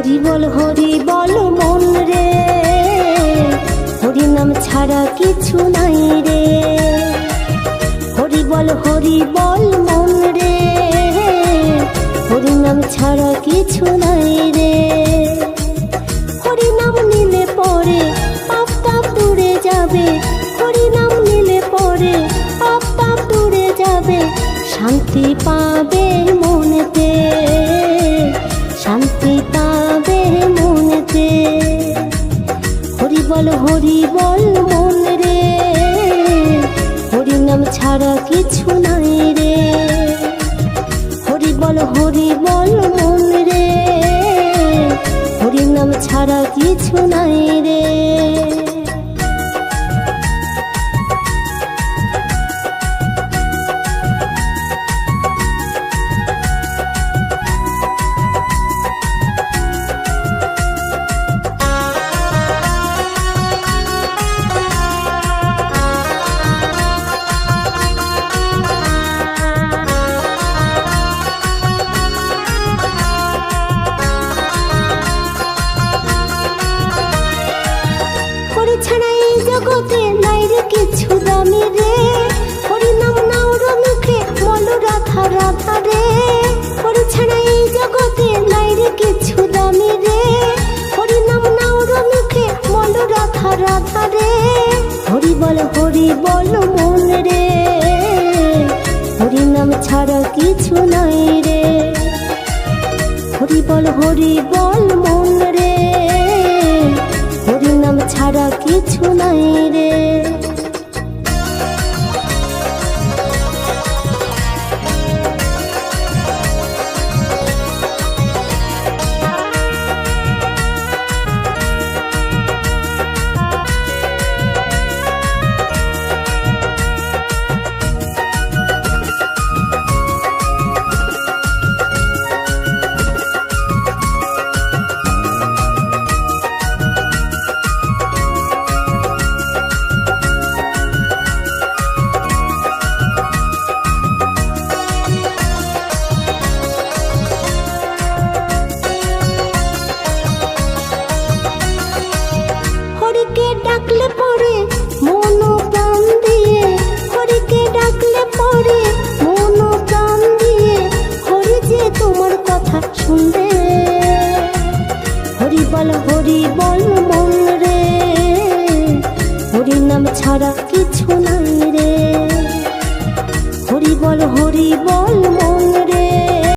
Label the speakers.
Speaker 1: হরি বল মন রে, হরি নাম ছাড়া কিছু নাই রে। হরি বল মন রে, হরি নাম ছাড়া কিছু নাই রে। হরি নাম নিলে পরে পাপ তাপ দূরে যাবে, হরি নাম নিলে পরে পাপ তাপ দূরে যাবে। শান্তি পাবে মনেতে, শান্তি পাবে মনেতে। হরি বল মন রে, হরি নাম ছাড়া কিছু নাই রে। হরি বল মন রে, হরি নাম ছাড়া কিছু নাই রে। হরি ছাড়া এই জগতে নাই রে কিছু দামি রে। হরি নাম নাওর মুখে বল রাধা রাধা রে। হরি ছাড়া এই জগতে নাই রে কিছু দামি রে। হরি নাম নাওর মুখে বল রাধা রাধা রে। হরি বল মন রে, হরি নাম ছাড়া কিছু নাই রে। হরি বল মন রে, হরি নাম ছাড়া কিছু নাই রে। হরিকে ডাকলে পরে মন প্রাণ দিয়ে, হরিকে ডাকলে পরে মন প্রাণ দিয়ে। হরি যে তোমার কথা শুনবে। হরি বল মন রে, হরি নাম ছাড়া কিছু নাই রে। হরি বল মন